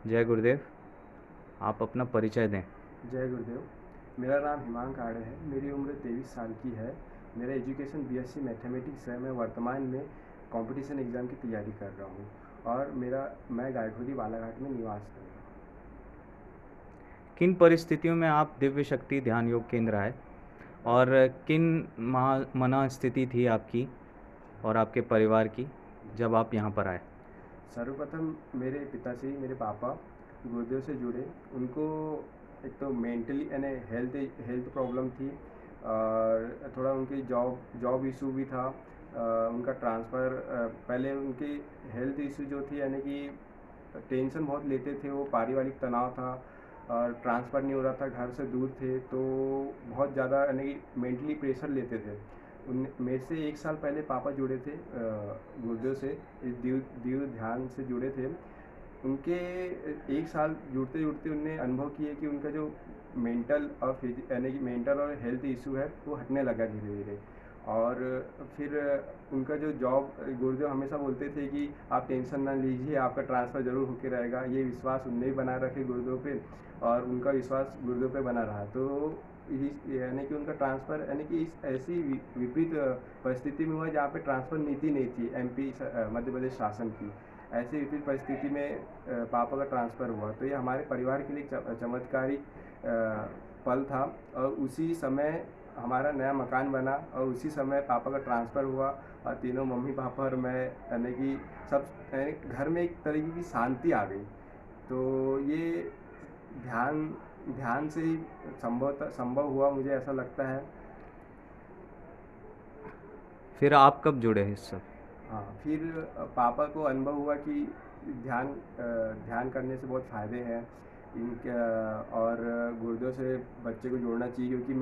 जय गुरुदेव। आप अपना परिचय दें। जय गुरुदेव। मेरा नाम हिमांक आड़े है। मेरी उम्र 23 साल की है। मेरा एजुकेशन बीएससी मैथमेटिक्स है। मैं वर्तमान में कंपटीशन एग्ज़ाम की तैयारी कर रहा हूँ और मैं गायखुदी बालाघाट में निवास कर रहा हूँ। किन परिस्थितियों में आप दिव्य शक्ति ध्यान योग केंद्र आए और किन मना स्थिति थी आपकी और आपके परिवार की जब आप यहाँ पर आए? सर्वप्रथम मेरे पिताश्री, मेरे पापा गुरुदेव से जुड़े। उनको एक तो मेंटली यानी हेल्थ हेल्थ प्रॉब्लम थी और थोड़ा उनकी जॉब जॉब इशू भी था। उनका ट्रांसफ़र पहले उनकी हेल्थ इशू जो थी यानी कि टेंशन बहुत लेते थे वो, पारिवारिक तनाव था और ट्रांसफ़र नहीं हो रहा था, घर से दूर थे तो बहुत ज़्यादा यानी कि मेंटली प्रेशर लेते थे। उन मेरे से 1 साल पहले पापा जुड़े थे गुरुदेव से, इस दीव दीव ध्यान से जुड़े थे। उनके 1 साल जुड़ते जुड़ते उनने अनुभव किए कि उनका जो मेंटल और यानी कि मेंटल और हेल्थ इशू है वो हटने लगा धीरे धीरे। और फिर उनका जो जॉब, गुरुदेव हमेशा बोलते थे कि आप टेंशन ना लीजिए, आपका ट्रांसफ़र ज़रूर होके रहेगा। ये विश्वास उनने भी बना रखे गुरुदेव पे और उनका विश्वास गुरुदेव पे बना रहा। तो यानी कि उनका ट्रांसफ़र यानी कि इस ऐसी विपरीत परिस्थिति में हुआ जहाँ पे ट्रांसफ़र नीति नहीं थी एमपी मध्य प्रदेश शासन की। ऐसी विपरीत परिस्थिति में पापा का ट्रांसफ़र हुआ। तो ये हमारे परिवार के लिए चमत्कारिक पल था और उसी समय हमारा नया मकान बना और उसी समय पापा का ट्रांसफ़र हुआ और तीनों मम्मी पापा और मैं यानी कि सब यानी घर में एक तरीके की शांति आ गई। तो ये ध्यान ध्यान से ही संभव हुआ, मुझे ऐसा लगता है। फिर आप कब जुड़े इस सब? हाँ, फिर पापा को अनुभव हुआ कि ध्यान करने से बहुत फ़ायदे हैं इनके और गुरुदेव से बच्चे को जोड़ना चाहिए, क्योंकि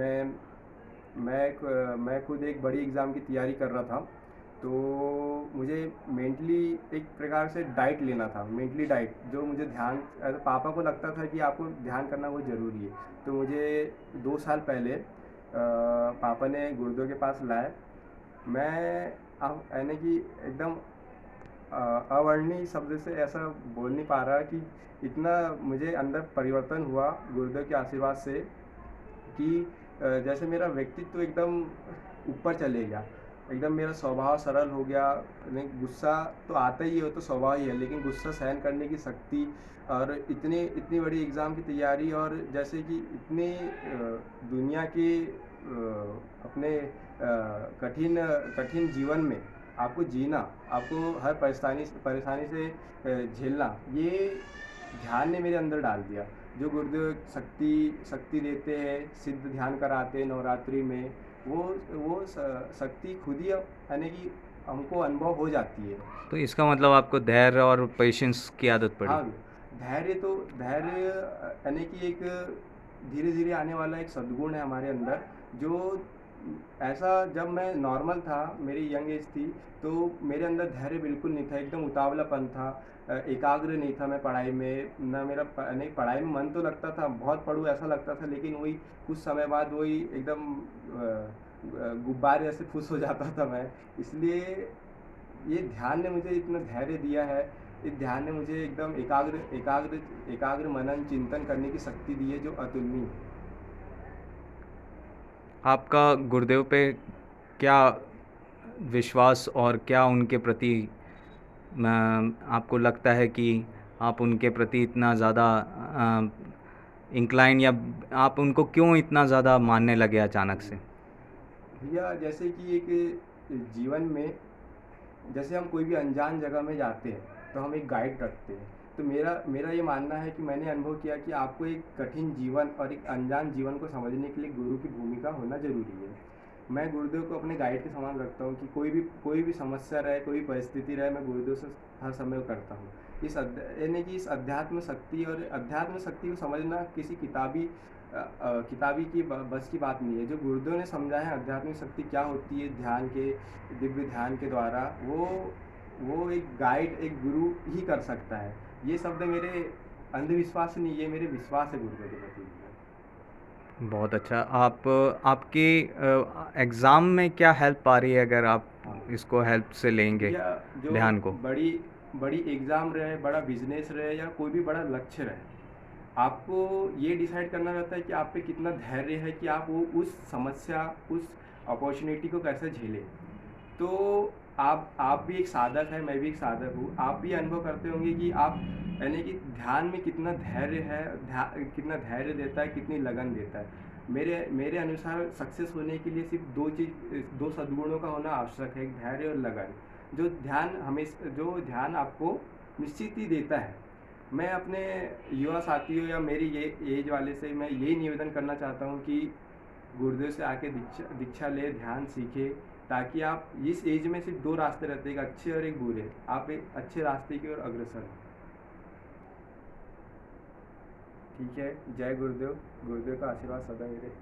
मैं खुद एक बड़ी एग्ज़ाम की तैयारी कर रहा था। तो मुझे मेंटली एक प्रकार से डाइट लेना था, मेंटली डाइट, जो मुझे पापा को लगता था कि आपको ध्यान करना बहुत ज़रूरी है। तो मुझे 2 साल पहले पापा ने गुरुदेव के पास लाए। मैं अब यानी कि एकदम अवर्णीय शब्द से ऐसा बोल नहीं पा रहा कि इतना मुझे अंदर परिवर्तन हुआ गुरुदेव के आशीर्वाद से कि जैसे मेरा व्यक्तित्व एकदम ऊपर चले गया। एकदम मेरा स्वभाव सरल हो गया। नहीं, गुस्सा तो आता ही है, वो तो स्वभाव ही है, लेकिन गुस्सा सहन करने की शक्ति और इतनी इतनी बड़ी एग्ज़ाम की तैयारी और जैसे कि इतनी दुनिया के अपने कठिन कठिन जीवन में आपको जीना, आपको हर परेशानी से झेलना, ये ध्यान ने मेरे अंदर डाल दिया। जो गुरुदेव शक्ति शक्ति देते हैं, सिद्ध ध्यान कराते हैं नवरात्रि में, वो शक्ति खुद ही यानी कि हमको अनुभव हो जाती है। तो इसका मतलब आपको धैर्य और पेशेंस की आदत पड़ी। हाँ, धैर्य यानी कि एक धीरे धीरे आने वाला एक सद्गुण है हमारे अंदर, जो ऐसा जब मैं नॉर्मल था, मेरी यंग एज थी, तो मेरे अंदर धैर्य बिल्कुल नहीं था, एकदम उतावलापन था। एकाग्र नहीं था मैं पढ़ाई में, ना मेरा नहीं, पढ़ाई में मन तो लगता था, बहुत पढ़ूँ ऐसा लगता था, लेकिन वही कुछ समय बाद वही एकदम गुब्बारे जैसे फुस हो जाता था मैं। इसलिए ये ध्यान ने मुझे इतना धैर्य दिया है। इस ध्यान ने मुझे एकदम एकाग्र मनन चिंतन करने की शक्ति दी है, जो अतुलनीय है। आपका गुरुदेव पे क्या विश्वास और क्या उनके प्रति आपको लगता है कि आप उनके प्रति इतना ज़्यादा इंक्लाइन या आप उनको क्यों इतना ज़्यादा मानने लगे अचानक से? भैया, जैसे कि एक जीवन में जैसे हम कोई भी अनजान जगह में जाते हैं तो हम एक गाइड रखते हैं। तो मेरा मेरा ये मानना है कि मैंने अनुभव किया कि आपको एक कठिन जीवन और एक अनजान जीवन को समझने के लिए गुरु की भूमिका होना ज़रूरी है। मैं गुरुदेव को अपने गाइड के समान रखता हूँ कि कोई भी समस्या रहे, कोई भी परिस्थिति रहे, मैं गुरुदेव से हर समय करता हूँ। यानी कि इस अध्यात्म शक्ति को समझना किसी किताबी की बस की बात नहीं है। जो गुरुदेव ने समझा है आध्यात्मिक शक्ति क्या होती है, दिव्य ध्यान के द्वारा, वो एक गाइड, एक गुरु ही कर सकता है। ये शब्द मेरे अंधविश्वास नहीं, ये मेरे विश्वास है गुरुदेव के प्रति। बहुत अच्छा। आपके एग्ज़ाम में क्या हेल्प आ रही है अगर आप हाँ इसको हेल्प से लेंगे भैया, जो ध्यान को? बड़ी बड़ी एग्ज़ाम रहे, बड़ा बिज़नेस रहे या कोई भी बड़ा लक्ष्य रहे, आपको ये डिसाइड करना रहता है कि आप पे कितना धैर्य है कि आप वो उस समस्या, उस अपॉर्चुनिटी को कैसे झेलें। तो आप भी एक साधक हैं, मैं भी एक साधक हूँ। आप भी अनुभव करते होंगे कि आप यानी कि ध्यान में कितना धैर्य है, कितना धैर्य देता है, कितनी लगन देता है। मेरे मेरे अनुसार सक्सेस होने के लिए सिर्फ़ 2 चीज़, 2 सद्गुणों का होना आवश्यक है, एक धैर्य और लगन। जो ध्यान आपको निश्चित ही देता है। मैं अपने युवा साथियों या मेरी ये एज वाले से मैं यही निवेदन करना चाहता हूँ कि गुरुदेव से आके दीक्षा दीक्षा ले, ध्यान सीखे, ताकि आप इस एज में सिर्फ 2 रास्ते रहते हैं, एक अच्छे और एक बुरे। आप एक अच्छे रास्ते की ओर अग्रसर हो। ठीक है, जय गुरुदेव। गुरुदेव का आशीर्वाद सदा मेरे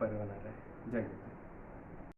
पर बना रहे। जय गुरुदेव।